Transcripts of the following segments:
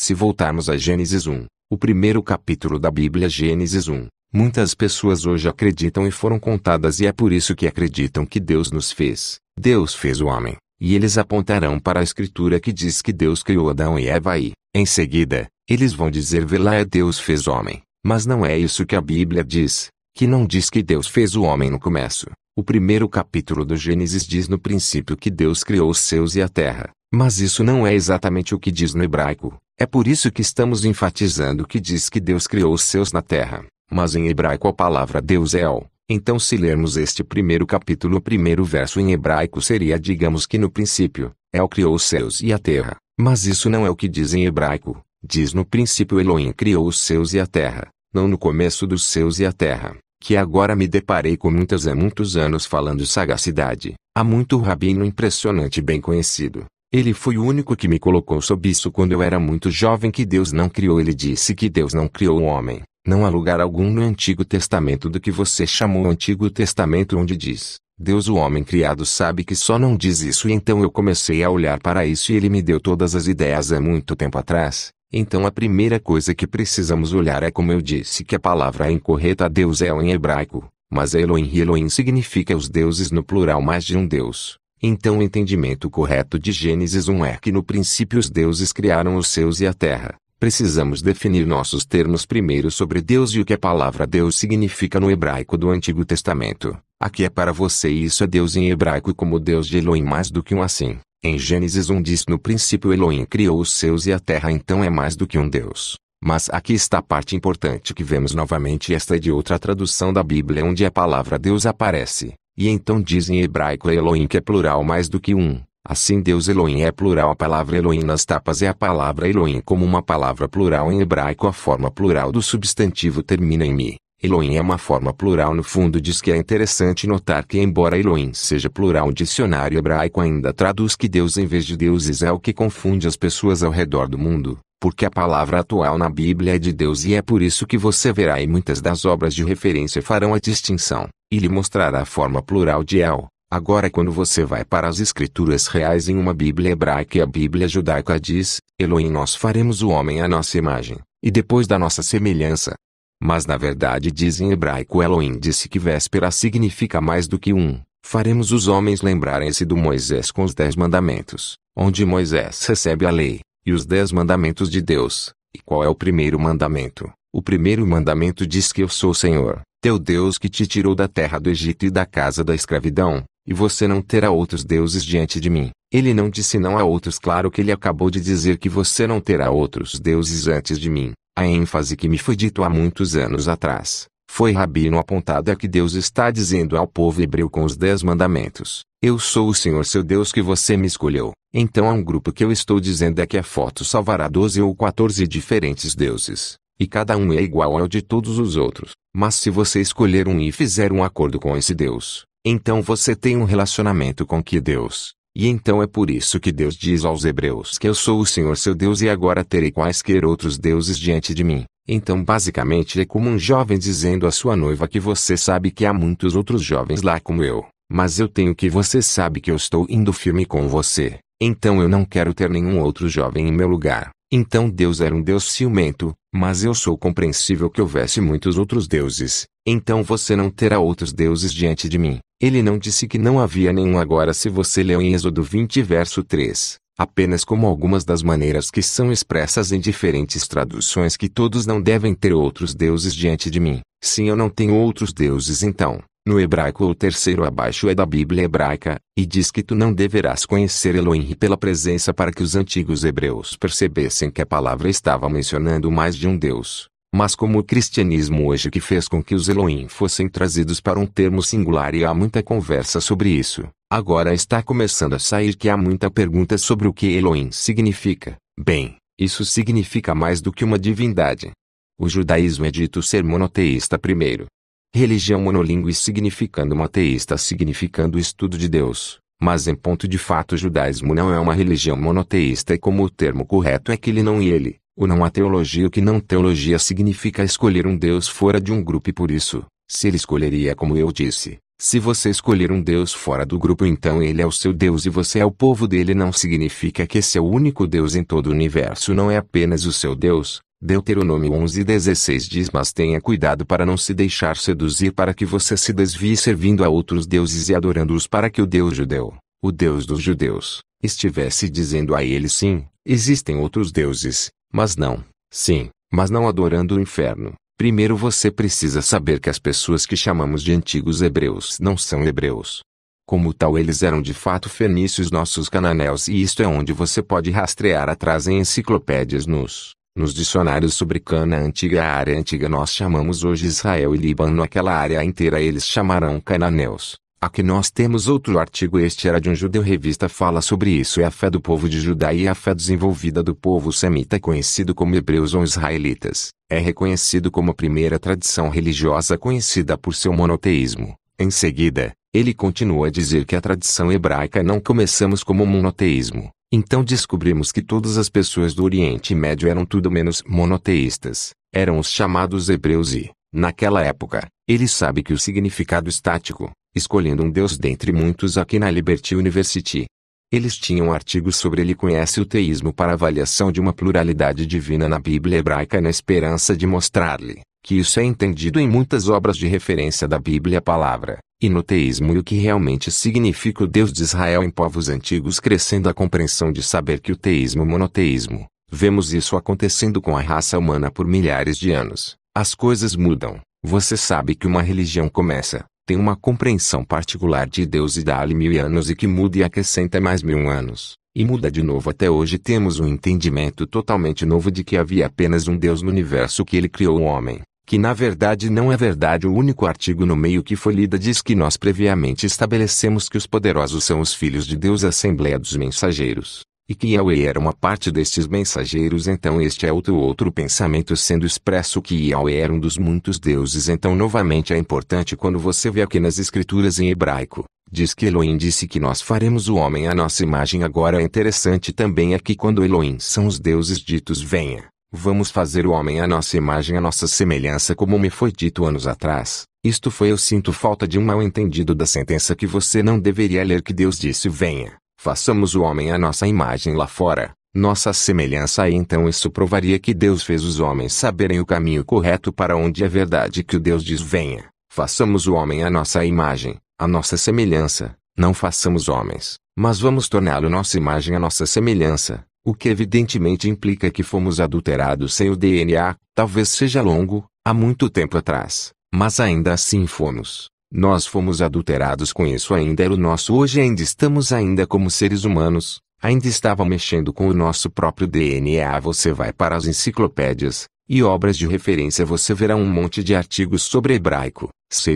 Se voltarmos a Gênesis 1, o primeiro capítulo da Bíblia, Gênesis 1, muitas pessoas hoje acreditam e foram contadas e é por isso que acreditam que Deus nos fez. Deus fez o homem, e eles apontarão para a escritura que diz que Deus criou Adão e Eva e, em seguida, eles vão dizer vê lá Deus fez o homem. Mas não é isso que a Bíblia diz, que não diz que Deus fez o homem no começo. O primeiro capítulo do Gênesis diz no princípio que Deus criou os céus e a terra. Mas isso não é exatamente o que diz no hebraico. É por isso que estamos enfatizando que diz que Deus criou os céus na terra. Mas em hebraico a palavra Deus é El. Então se lermos este primeiro capítulo, o primeiro verso em hebraico seria digamos que no princípio, El criou os céus e a terra. Mas isso não é o que diz em hebraico. Diz no princípio Elohim criou os céus e a terra. Não no começo dos céus e a terra. Que agora me deparei com há muitos anos falando sagacidade. Há muito rabino impressionante bem conhecido. Ele foi o único que me colocou sob isso quando eu era muito jovem que Deus não criou. Ele disse que Deus não criou o homem. Não há lugar algum no Antigo Testamento do que você chamou o Antigo Testamento onde diz, Deus o homem criado sabe que só não diz isso e então eu comecei a olhar para isso e ele me deu todas as ideias há muito tempo atrás. Então a primeira coisa que precisamos olhar é como eu disse que a palavra é incorreta Deus é em hebraico, mas Elohim e Elohim significa os deuses no plural mais de um Deus. Então o entendimento correto de Gênesis 1 é que no princípio os deuses criaram os céus e a terra. Precisamos definir nossos termos primeiro sobre Deus e o que a palavra Deus significa no hebraico do Antigo Testamento. Aqui é para você e isso é Deus em hebraico como Deus de Elohim mais do que um assim. Em Gênesis 1 diz no princípio Elohim criou os céus e a terra então é mais do que um Deus. Mas aqui está a parte importante que vemos novamente esta é de outra tradução da Bíblia onde a palavra Deus aparece. E então diz em hebraico Elohim que é plural mais do que um. Assim Deus Elohim é plural. A palavra Elohim nas tapas é a palavra Elohim como uma palavra plural em hebraico. A forma plural do substantivo termina em mi. Elohim é uma forma plural no fundo. Diz que é interessante notar que embora Elohim seja plural o dicionário hebraico ainda traduz que Deus em vez de deuses é o que confunde as pessoas ao redor do mundo. Porque a palavra atual na Bíblia é de Deus e é por isso que você verá e muitas das obras de referência farão a distinção. E lhe mostrará a forma plural de El. Agora quando você vai para as escrituras reais em uma Bíblia hebraica e a Bíblia judaica diz, Elohim nós faremos o homem à nossa imagem, e depois da nossa semelhança. Mas na verdade diz em hebraico Elohim disse que véspera significa mais do que um. Faremos os homens lembrarem-se do Moisés com os 10 mandamentos, onde Moisés recebe a lei, e os 10 mandamentos de Deus. E qual é o primeiro mandamento? O primeiro mandamento diz que eu sou o Senhor, teu Deus que te tirou da terra do Egito e da casa da escravidão, e você não terá outros deuses diante de mim. Ele não disse não a outros, claro que ele acabou de dizer que você não terá outros deuses antes de mim. A ênfase que me foi dito há muitos anos atrás, foi rabino apontado é que Deus está dizendo ao povo hebreu com os 10 mandamentos, eu sou o Senhor seu Deus que você me escolheu. Então há um grupo que eu estou dizendo é que a foto salvará 12 ou 14 diferentes deuses, e cada um é igual ao de todos os outros. Mas se você escolher um e fizer um acordo com esse Deus, então você tem um relacionamento com que Deus. E então é por isso que Deus diz aos hebreus que eu sou o Senhor seu Deus e agora terei quaisquer outros deuses diante de mim. Então basicamente é como um jovem dizendo à sua noiva que você sabe que há muitos outros jovens lá como eu, mas eu tenho que você sabe que eu estou indo firme com você, então eu não quero ter nenhum outro jovem em meu lugar. Então Deus era um Deus ciumento, mas eu sou compreensível que houvesse muitos outros deuses, então você não terá outros deuses diante de mim. Ele não disse que não havia nenhum agora se você leu em Êxodo 20 verso 3, apenas como algumas das maneiras que são expressas em diferentes traduções que todos não devem ter outros deuses diante de mim. Sim, eu não tenho outros deuses então. No hebraico o terceiro abaixo é da Bíblia hebraica, e diz que tu não deverás conhecer Elohim pela presença para que os antigos hebreus percebessem que a palavra estava mencionando mais de um Deus. Mas como o cristianismo hoje que fez com que os Elohim fossem trazidos para um termo singular e há muita conversa sobre isso, agora está começando a sair que há muita pergunta sobre o que Elohim significa. Bem, isso significa mais do que uma divindade. O judaísmo é dito ser monoteísta primeiro. Religião monolíngue significando monoteísta significando o estudo de Deus. Mas em ponto de fato o judaísmo não é uma religião monoteísta e como o termo correto é que ele não e ele. O não há teologia o que não teologia significa escolher um Deus fora de um grupo e por isso, se ele escolheria como eu disse, Se você escolher um Deus fora do grupo, então ele é o seu Deus e você é o povo dele. Não significa que esse é o único Deus em todo o universo. Não é apenas o seu Deus. Deuteronômio 11:16 diz: mas tenha cuidado para não se deixar seduzir para que você se desvie servindo a outros deuses e adorando-os, para que o Deus judeu, o Deus dos judeus, estivesse dizendo a eles: sim, existem outros deuses, mas não adorando o inferno. Primeiro você precisa saber que as pessoas que chamamos de antigos hebreus não são hebreus. Como tal, eles eram de fato fenícios, nossos cananeus, e isto é onde você pode rastrear atrás em enciclopédias nos dicionários sobre Canaã antiga. A área antiga nós chamamos hoje Israel e Líbano. Aquela área inteira eles chamarão cananeus. Aqui nós temos outro artigo, este era de um judeu. Revista fala sobre isso. É a fé do povo de Judá e a fé desenvolvida do povo semita, conhecido como hebreus ou israelitas. É reconhecido como a primeira tradição religiosa conhecida por seu monoteísmo. Em seguida, ele continua a dizer que a tradição hebraica não começamos como monoteísmo. Então descobrimos que todas as pessoas do Oriente Médio eram tudo menos monoteístas. Eram os chamados hebreus e, naquela época, ele sabe que o significado estático, escolhendo um Deus dentre muitos aqui na Liberty University. Eles tinham artigos sobre ele conhece o teísmo para avaliação de uma pluralidade divina na Bíblia hebraica, na esperança de mostrar-lhe que isso é entendido em muitas obras de referência da Bíblia, a palavra, e no teísmo e o que realmente significa o Deus de Israel em povos antigos, crescendo a compreensão de saber que o teísmo monoteísmo. Vemos isso acontecendo com a raça humana por milhares de anos. As coisas mudam. Você sabe que uma religião começa, tem uma compreensão particular de Deus e dá-lhe 1000 anos e que muda e acrescenta mais 1000 anos. E muda de novo até hoje temos um entendimento totalmente novo de que havia apenas um Deus no universo, que ele criou o homem. Que na verdade não é verdade. O único artigo no meio que foi lido diz que nós previamente estabelecemos que os poderosos são os filhos de Deus, a Assembleia dos Mensageiros. E que Yahweh era uma parte destes mensageiros. Então este é outro pensamento sendo expresso, que Yahweh era um dos muitos deuses. Então novamente é importante quando você vê aqui nas escrituras em hebraico, diz que Elohim disse que nós faremos o homem à nossa imagem. Agora é interessante também aqui quando Elohim são os deuses ditos venha. Vamos fazer o homem à nossa imagem, à nossa semelhança, como me foi dito anos atrás. Isto foi, eu sinto falta de um mal-entendido da sentença que você não deveria ler, que Deus disse venha, façamos o homem à nossa imagem lá fora, nossa semelhança. Aí então isso provaria que Deus fez os homens saberem o caminho correto para onde é verdade que o Deus diz venha, façamos o homem à nossa imagem, à nossa semelhança. Não façamos homens, mas vamos torná-lo nossa imagem, à nossa semelhança. O que evidentemente implica que fomos adulterados sem o DNA, talvez seja longo, há muito tempo atrás, mas ainda assim fomos. Nós fomos adulterados com isso, ainda era o nosso. Hoje ainda estamos ainda como seres humanos, ainda estava mexendo com o nosso próprio DNA. Você vai para as enciclopédias e obras de referência, você verá um monte de artigos sobre hebraico,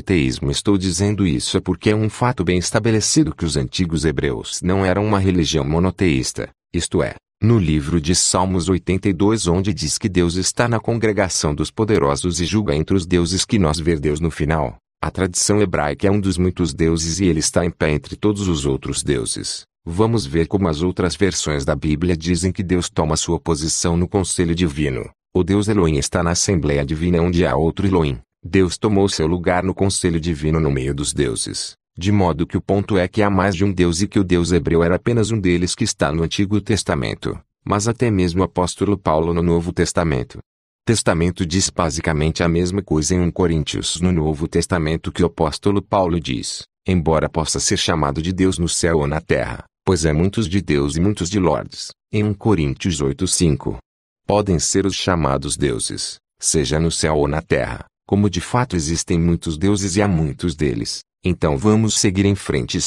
teísmo. Estou dizendo isso porque é um fato bem estabelecido que os antigos hebreus não eram uma religião monoteísta, isto é, no livro de Salmos 82, onde diz que Deus está na congregação dos poderosos e julga entre os deuses, que nós ver Deus no final. A tradição hebraica é um dos muitos deuses e ele está em pé entre todos os outros deuses. Vamos ver como as outras versões da Bíblia dizem que Deus toma sua posição no conselho divino. O Deus Elohim está na Assembleia Divina, onde há outro Elohim. Deus tomou seu lugar no conselho divino no meio dos deuses. De modo que o ponto é que há mais de um Deus e que o Deus hebreu era apenas um deles, que está no Antigo Testamento, mas até mesmo o apóstolo Paulo no Novo Testamento. Testamento diz basicamente a mesma coisa em 1 Coríntios no Novo Testamento que o apóstolo Paulo diz, embora possa ser chamado de Deus no céu ou na terra, pois é muitos de Deus e muitos de lordes, em 1 Coríntios 8:5. Podem ser os chamados deuses, seja no céu ou na terra, como de fato existem muitos deuses e há muitos deles. Então vamos seguir em frente.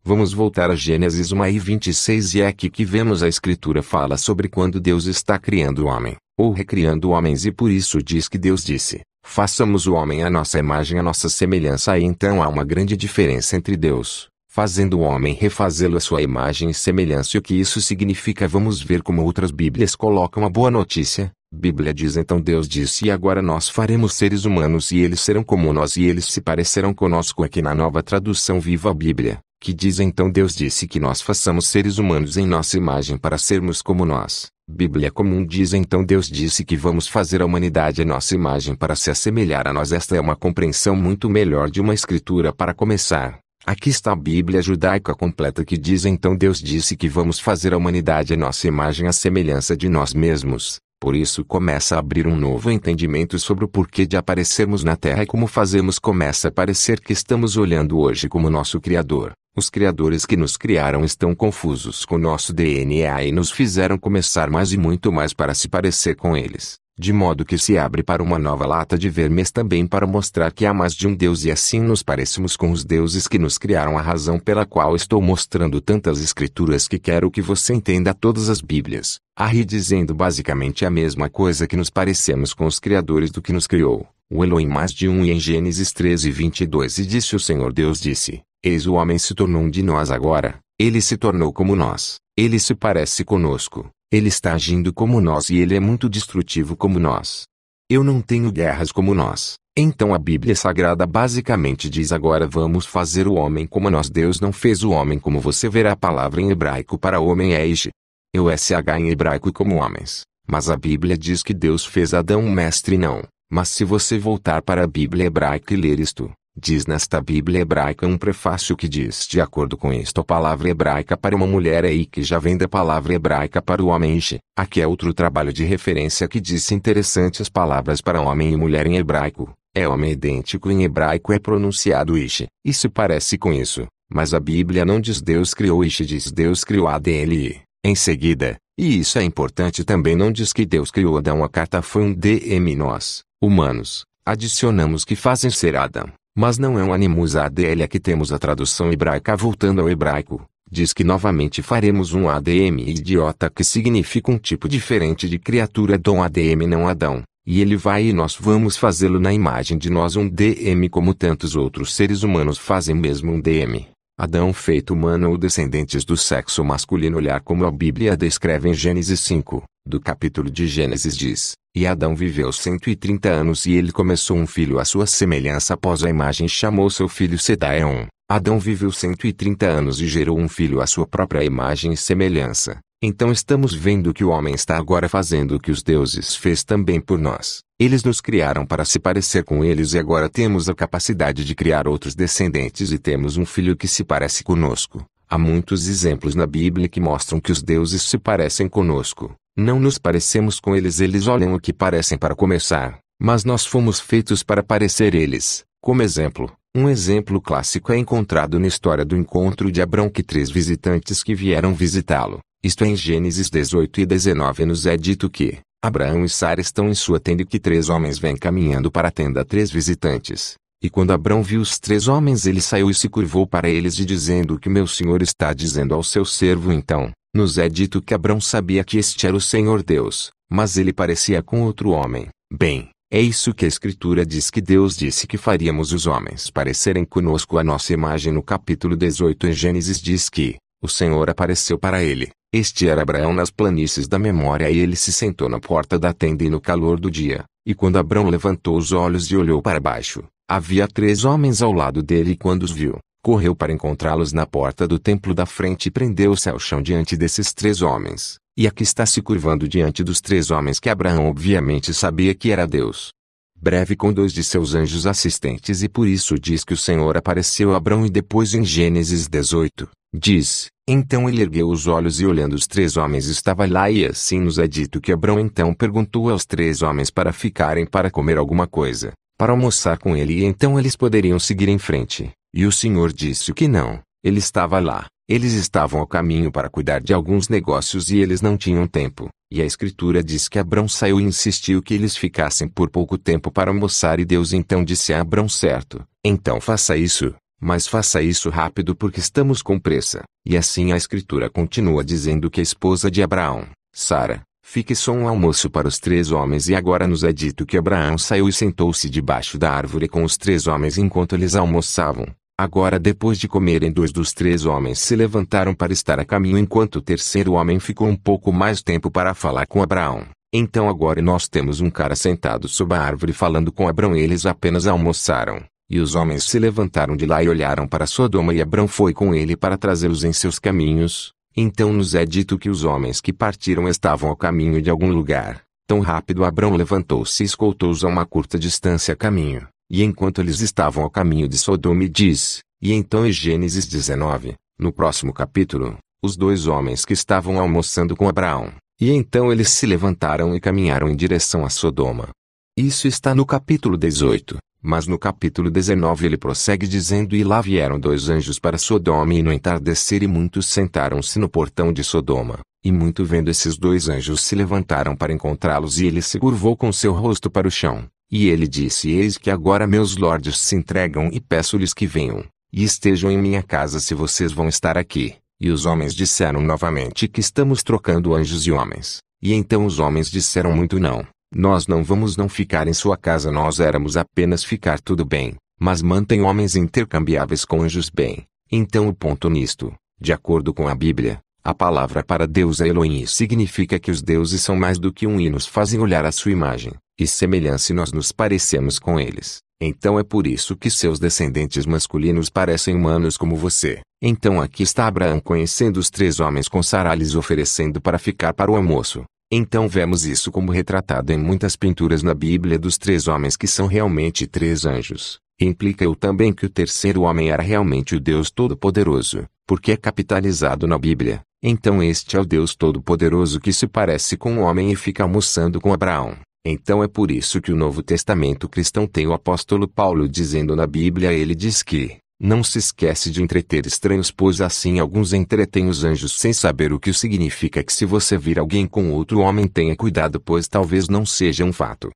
Vamos voltar a Gênesis 1:26 e é aqui que vemos a escritura fala sobre quando Deus está criando o homem, ou recriando homens, e por isso diz que Deus disse, façamos o homem à nossa imagem, à nossa semelhança. Aí então há uma grande diferença entre Deus, fazendo o homem, refazê-lo à sua imagem e semelhança. E o que isso significa? Vamos ver como outras Bíblias colocam a boa notícia. Bíblia diz então Deus disse, e agora nós faremos seres humanos e eles serão como nós e eles se parecerão conosco. Aqui na Nova Tradução Viva a Bíblia, Que diz então Deus disse que nós façamos seres humanos em nossa imagem para sermos como nós. Bíblia comum diz então Deus disse que vamos fazer a humanidade à nossa imagem para se assemelhar a nós. Esta é uma compreensão muito melhor de uma escritura para começar. Aqui está a Bíblia judaica completa que diz então Deus disse que vamos fazer a humanidade à nossa imagem à semelhança de nós mesmos. Por isso começa a abrir um novo entendimento sobre o porquê de aparecermos na Terra e como fazemos começa a parecer que estamos olhando hoje como nosso Criador. Os criadores que nos criaram estão confusos com nosso DNA e nos fizeram começar mais e muito mais para se parecer com eles. De modo que se abre para uma nova lata de ver, mas também para mostrar que há mais de um Deus e assim nos parecemos com os deuses que nos criaram. A razão pela qual estou mostrando tantas escrituras que quero que você entenda todas as Bíblias. Aí dizendo basicamente a mesma coisa que nos parecemos com os criadores do que nos criou. O Elohim mais de um e em Gênesis 13:22 e disse o Senhor Deus disse, eis o homem se tornou um de nós agora, ele se tornou como nós, ele se parece conosco. Ele está agindo como nós e ele é muito destrutivo como nós. Eu não tenho guerras como nós. Então a Bíblia Sagrada basicamente diz agora vamos fazer o homem como nós. Deus não fez o homem como você verá a palavra em hebraico para homem é ish. em hebraico como homens. Mas a Bíblia diz que Deus fez Adão um mestre não. Mas se você voltar para a Bíblia hebraica e ler isto, diz nesta Bíblia hebraica um prefácio que diz de acordo com isto a palavra hebraica para uma mulher é que já vem da palavra hebraica para o homem ish. Aqui é outro trabalho de referência que diz interessante as palavras para homem e mulher em hebraico. É homem idêntico em hebraico é pronunciado ish. Isso parece com isso, mas a Bíblia não diz Deus criou ish, diz Deus criou ADLI. Em seguida, e isso é importante também não diz que Deus criou Adão. A carta foi um DM nós, humanos, adicionamos que fazem ser Adão. Mas não é um animus ADL. Aqui temos a tradução hebraica voltando ao hebraico. Diz que novamente faremos um ADM idiota que significa um tipo diferente de criatura Dom ADM não Adão. E ele vai e nós vamos fazê-lo na imagem de nós um DM como tantos outros seres humanos fazem mesmo um DM. Adão feito humano ou descendentes do sexo masculino. Olhar como a Bíblia descreve em Gênesis 5, do capítulo de Gênesis diz, e Adão viveu 130 anos e ele começou um filho à sua semelhança após a imagem chamou seu filho Sedaeon. Adão viveu 130 anos e gerou um filho à sua própria imagem e semelhança. Então estamos vendo que o homem está agora fazendo o que os deuses fez também por nós. Eles nos criaram para se parecer com eles e agora temos a capacidade de criar outros descendentes e temos um filho que se parece conosco. Há muitos exemplos na Bíblia que mostram que os deuses se parecem conosco. Não nos parecemos com eles, eles olham o que parecem para começar, mas nós fomos feitos para parecer eles. Como exemplo, um exemplo clássico é encontrado na história do encontro de Abrão que 3 visitantes que vieram visitá-lo. Isto é em Gênesis 18 e 19 nos é dito que Abraão e Sara estão em sua tenda e que 3 homens vêm caminhando para a tenda 3 visitantes. E quando Abrão viu os 3 homens ele saiu e se curvou para eles e dizendo o que meu senhor está dizendo ao seu servo. Então, nos é dito que Abrão sabia que este era o Senhor Deus, mas ele parecia com outro homem. Bem, é isso que a Escritura diz que Deus disse que faríamos os homens parecerem conosco à nossa imagem. No capítulo 18 em Gênesis diz que o Senhor apareceu para ele. Este era Abraão nas planícies da memória e ele se sentou na porta da tenda e no calor do dia. E quando Abrão levantou os olhos e olhou para baixo, havia 3 homens ao lado dele e quando os viu, correu para encontrá-los na porta do templo da frente e prendeu-se ao chão diante desses 3 homens. E aqui está se curvando diante dos 3 homens que Abraão obviamente sabia que era Deus. Breve com 2 de seus anjos assistentes e por isso diz que o Senhor apareceu a Abrão e depois em Gênesis 18, diz, então ele ergueu os olhos e olhando os 3 homens estava lá e assim nos é dito que Abrão então perguntou aos 3 homens para ficarem para comer alguma coisa, para almoçar com ele e então eles poderiam seguir em frente. E o Senhor disse que não, ele estava lá, eles estavam ao caminho para cuidar de alguns negócios e eles não tinham tempo. E a Escritura diz que Abrão saiu e insistiu que eles ficassem por pouco tempo para almoçar e Deus então disse a Abrão certo, então faça isso, mas faça isso rápido porque estamos com pressa. E assim a Escritura continua dizendo que a esposa de Abraão, Sara, fique só um almoço para os 3 homens e agora nos é dito que Abraão saiu e sentou-se debaixo da árvore com os 3 homens enquanto eles almoçavam. Agora depois de comerem 2 dos 3 homens se levantaram para estar a caminho enquanto o terceiro homem ficou um pouco mais tempo para falar com Abraão. Então agora nós temos um cara sentado sob a árvore falando com Abrão e eles apenas almoçaram. E os homens se levantaram de lá e olharam para Sodoma, e Abrão foi com ele para trazê-los em seus caminhos. Então nos é dito que os homens que partiram estavam ao caminho de algum lugar. Tão rápido Abrão levantou-se e escoltou-os a uma curta distância a caminho. E enquanto eles estavam ao caminho de Sodoma, diz, e então em Gênesis 19, no próximo capítulo, os dois homens que estavam almoçando com Abraão, e então eles se levantaram e caminharam em direção a Sodoma. Isso está no capítulo 18, mas no capítulo 19 ele prossegue dizendo, e lá vieram dois anjos para Sodoma, e no entardecer e muitos sentaram-se no portão de Sodoma. E muito vendo esses dois anjos se levantaram para encontrá-los, e ele se curvou com seu rosto para o chão. E ele disse, eis que agora meus lordes se entregam, e peço-lhes que venham, e estejam em minha casa se vocês vão estar aqui. E os homens disseram novamente que estamos trocando anjos e homens. E então os homens disseram muito não, nós não vamos não ficar em sua casa, nós éramos apenas ficar tudo bem, mas mantém homens intercambiáveis com anjos bem. Então o ponto nisto, de acordo com a Bíblia, a palavra para Deus é Elohim, significa que os deuses são mais do que um e nos fazem olhar a sua imagem e semelhança, e nós nos parecemos com eles. Então é por isso que seus descendentes masculinos parecem humanos como você. Então aqui está Abraão conhecendo os três homens com Sara, lhes oferecendo para ficar para o almoço. Então vemos isso como retratado em muitas pinturas na Bíblia dos três homens que são realmente três anjos. Implica também que o terceiro homem era realmente o Deus Todo-Poderoso, porque é capitalizado na Bíblia. Então este é o Deus Todo-Poderoso que se parece com o homem e fica almoçando com Abraão. Então é por isso que o Novo Testamento cristão tem o apóstolo Paulo dizendo na Bíblia, ele diz que, não se esquece de entreter estranhos, pois assim alguns entretêm os anjos sem saber o que significa, que se você vir alguém com outro homem tenha cuidado, pois talvez não seja um fato.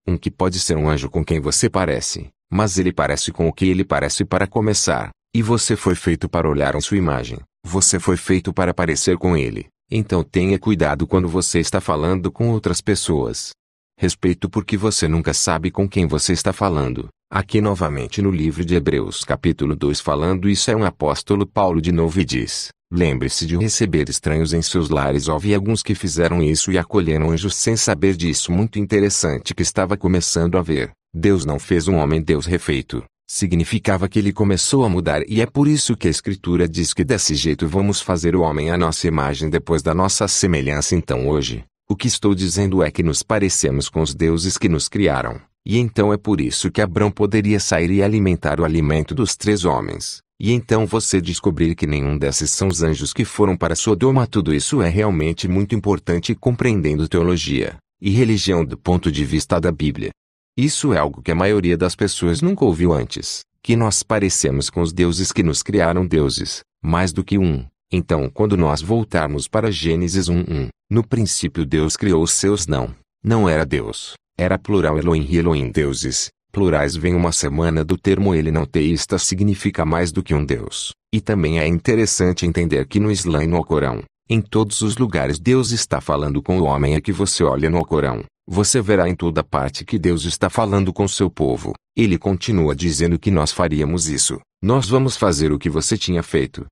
Um que pode ser um anjo com quem você parece, mas ele parece com o que ele parece para começar, e você foi feito para olhar a sua imagem, você foi feito para parecer com ele, então tenha cuidado quando você está falando com outras pessoas. Respeito, porque você nunca sabe com quem você está falando. Aqui novamente no livro de Hebreus capítulo 2 falando isso é um apóstolo Paulo de novo e diz, lembre-se de receber estranhos em seus lares. Houve alguns que fizeram isso e acolheram anjos sem saber disso. Muito interessante que estava começando a ver, Deus não fez um homem Deus refeito. Significava que ele começou a mudar, e é por isso que a Escritura diz que desse jeito vamos fazer o homem à nossa imagem, depois da nossa semelhança. Então hoje, o que estou dizendo é que nos parecemos com os deuses que nos criaram, e então é por isso que Abrão poderia sair e alimentar o alimento dos três homens, e então você descobrir que nenhum desses são os anjos que foram para Sodoma. Tudo isso é realmente muito importante compreendendo teologia e religião do ponto de vista da Bíblia. Isso é algo que a maioria das pessoas nunca ouviu antes, que nós parecemos com os deuses que nos criaram, deuses, mais do que um. Então quando nós voltarmos para Gênesis 1:1, no princípio Deus criou os seus não era Deus, era plural Elohim e Elohim deuses, plurais vem uma semana do termo ele não teísta, significa mais do que um Deus. E também é interessante entender que no Islã e no Alcorão, em todos os lugares Deus está falando com o homem. É que você olha no Alcorão, você verá em toda parte que Deus está falando com seu povo. Ele continua dizendo que nós faríamos isso, nós vamos fazer o que você tinha feito,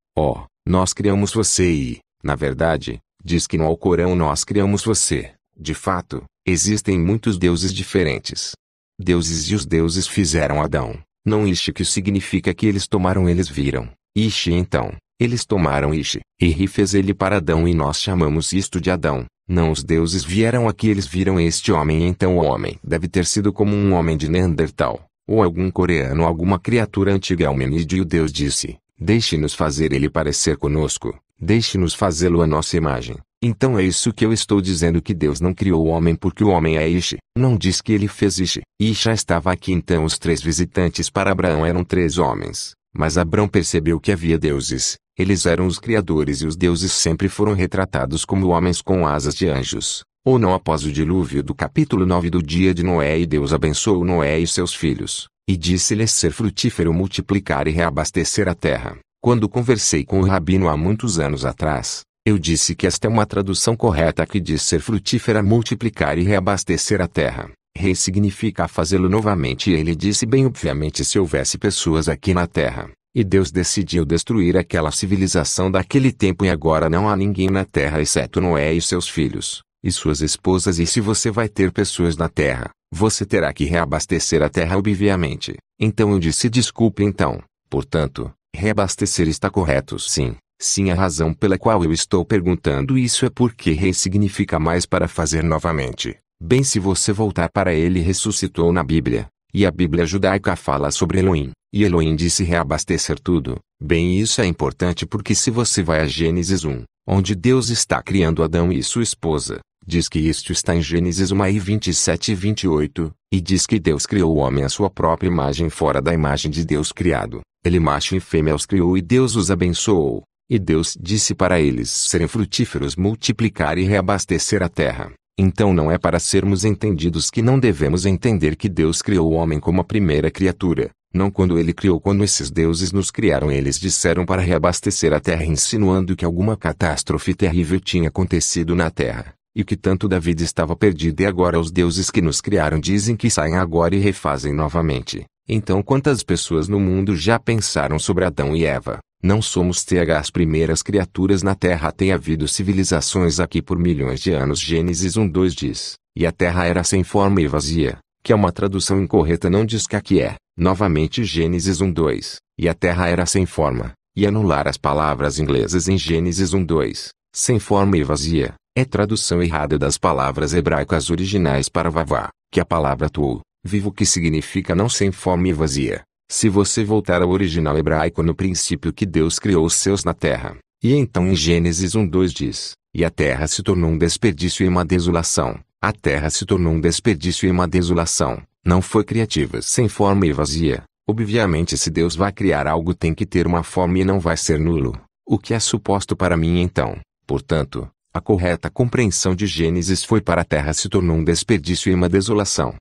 nós criamos você e, na verdade, diz que no Alcorão nós criamos você. De fato, existem muitos deuses diferentes. Deuses, e os deuses fizeram Adão, não Ishi, que significa que eles tomaram, eles viram. Ishi, então, eles tomaram Ishi, e Ri fez ele para Adão, e nós chamamos isto de Adão. Não, os deuses vieram aqui, eles viram este homem, e então o homem deve ter sido como um homem de Neandertal, ou algum coreano, alguma criatura antiga hominídeo, e o Deus disse, deixe-nos fazer ele parecer conosco, deixe-nos fazê-lo à nossa imagem. Então é isso que eu estou dizendo, que Deus não criou o homem porque o homem é Ishi. Não diz que ele fez Ishi. Ishi estava aqui. Então os três visitantes para Abraão eram três homens. Mas Abraão percebeu que havia deuses. Eles eram os criadores, e os deuses sempre foram retratados como homens com asas de anjos. Ou não, após o dilúvio do capítulo 9 do dia de Noé, e Deus abençoou Noé e seus filhos, e disse-lhes ser frutífero, multiplicar e reabastecer a terra. Quando conversei com o rabino há muitos anos atrás, eu disse que esta é uma tradução correta que diz ser frutífera, multiplicar e reabastecer a terra. Rei significa fazê-lo novamente, e ele disse bem obviamente, se houvesse pessoas aqui na terra, e Deus decidiu destruir aquela civilização daquele tempo, e agora não há ninguém na terra exceto Noé e seus filhos, e suas esposas, e se você vai ter pessoas na terra, você terá que reabastecer a terra obviamente. Então eu disse desculpe então. Portanto, reabastecer está correto sim. Sim, a razão pela qual eu estou perguntando isso é porque ressignifica mais para fazer novamente. Bem, se você voltar para ele ressuscitou na Bíblia. E a Bíblia judaica fala sobre Elohim. E Elohim disse reabastecer tudo. Bem, isso é importante porque se você vai a Gênesis 1, onde Deus está criando Adão e sua esposa, diz que isto está em Gênesis 1 aí 27 e 28, e diz que Deus criou o homem à sua própria imagem fora da imagem de Deus criado. Ele macho e fêmea os criou e Deus os abençoou. E Deus disse para eles serem frutíferos, multiplicar e reabastecer a terra. Então não é para sermos entendidos que não devemos entender que Deus criou o homem como a primeira criatura. Não quando ele criou, quando esses deuses nos criaram eles disseram para reabastecer a terra insinuando que alguma catástrofe terrível tinha acontecido na terra. E que tanto da vida estava perdida e agora os deuses que nos criaram dizem que saem agora e refazem novamente. Então quantas pessoas no mundo já pensaram sobre Adão e Eva? Não somos as primeiras criaturas na Terra. Tem havido civilizações aqui por milhões de anos. Gênesis 1:2 diz, e a Terra era sem forma e vazia, que é uma tradução incorreta, não diz que aqui é. Novamente Gênesis 1:2, e a Terra era sem forma, e anular as palavras inglesas em Gênesis 1:2, sem forma e vazia, é tradução errada das palavras hebraicas originais para vavá, que é a palavra tou, vivo, que significa não sem forma e vazia. Se você voltar ao original hebraico, no princípio que Deus criou os céus na terra, e então em Gênesis 1:2 diz, e a terra se tornou um desperdício e uma desolação. A terra se tornou um desperdício e uma desolação, não foi criativa, sem forma e vazia. Obviamente se Deus vai criar algo tem que ter uma forma e não vai ser nulo, o que é suposto para mim então. Portanto, a correta compreensão de Gênesis foi para a terra se tornou um desperdício e uma desolação.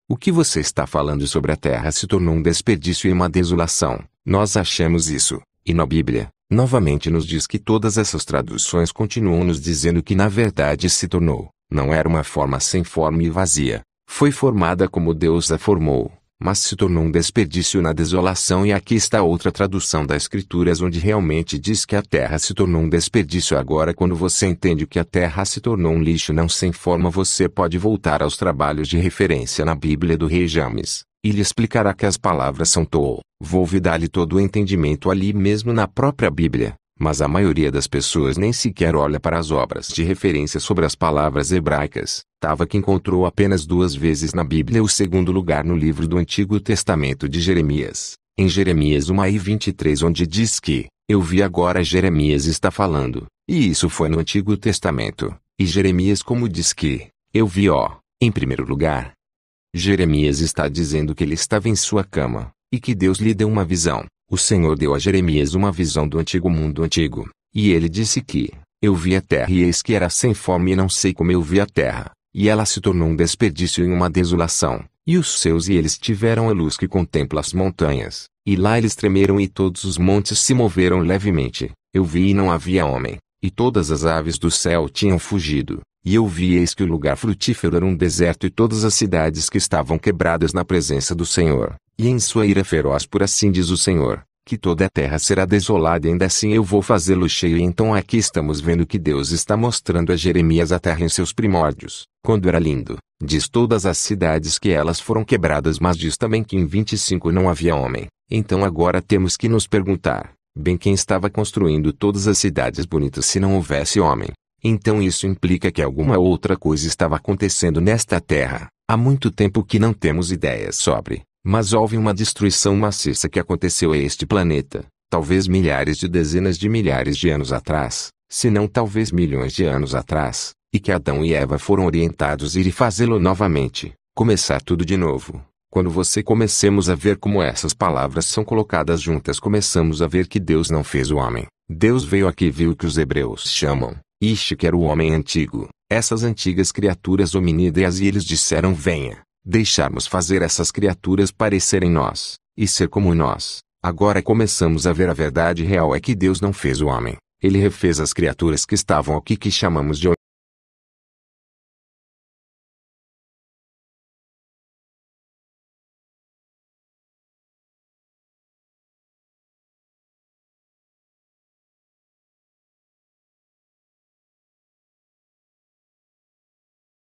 O que você está falando sobre a terra se tornou um desperdício e uma desolação? Nós achamos isso, e na Bíblia, novamente nos diz que todas essas traduções continuam nos dizendo que na verdade se tornou, não era uma forma sem forma e vazia, foi formada como Deus a formou, mas se tornou um desperdício na desolação. E aqui está outra tradução das Escrituras onde realmente diz que a terra se tornou um desperdício. Agora quando você entende que a terra se tornou um lixo não sem forma, você pode voltar aos trabalhos de referência na Bíblia do rei James, e lhe explicará que as palavras são tool. Vou dar-lhe todo o entendimento ali mesmo na própria Bíblia. Mas a maioria das pessoas nem sequer olha para as obras de referência sobre as palavras hebraicas. Tava que encontrou apenas 2 vezes na Bíblia o segundo lugar no livro do Antigo Testamento de Jeremias. Em Jeremias 1:23 onde diz que, eu vi agora Jeremias está falando, e isso foi no Antigo Testamento. E Jeremias como diz que, eu vi em primeiro lugar. Jeremias está dizendo que ele estava em sua cama, e que Deus lhe deu uma visão. O Senhor deu a Jeremias uma visão do antigo mundo antigo, e ele disse que, eu vi a terra e eis que era sem forma e não sei como eu vi a terra, e ela se tornou um desperdício e uma desolação, e os seus e eles tiveram a luz que contempla as montanhas, e lá eles tremeram e todos os montes se moveram levemente, eu vi e não havia homem, e todas as aves do céu tinham fugido, e eu vi eis que o lugar frutífero era um deserto e todas as cidades que estavam quebradas na presença do Senhor. E em sua ira feroz, por assim diz o Senhor, que toda a terra será desolada e ainda assim eu vou fazê-lo cheio. E então aqui estamos vendo que Deus está mostrando a Jeremias a terra em seus primórdios, quando era lindo. Diz todas as cidades que elas foram quebradas, mas diz também que em 25 não havia homem. Então agora temos que nos perguntar, bem, quem estava construindo todas as cidades bonitas se não houvesse homem? Então isso implica que alguma outra coisa estava acontecendo nesta terra, há muito tempo que não temos ideias sobre. Mas houve uma destruição maciça que aconteceu a este planeta, talvez milhares de dezenas de milhares de anos atrás, se não talvez milhões de anos atrás, e que Adão e Eva foram orientados a ir e fazê-lo novamente, começar tudo de novo. Quando comecemos a ver como essas palavras são colocadas juntas, começamos a ver que Deus não fez o homem. Deus veio aqui e viu o que os hebreus chamam, Ish, que era o homem antigo, essas antigas criaturas hominídeas, e eles disseram: venha. Deixarmos fazer essas criaturas parecerem nós, e ser como nós. Agora começamos a ver a verdade real é que Deus não fez o homem. Ele refez as criaturas que estavam aqui que chamamos de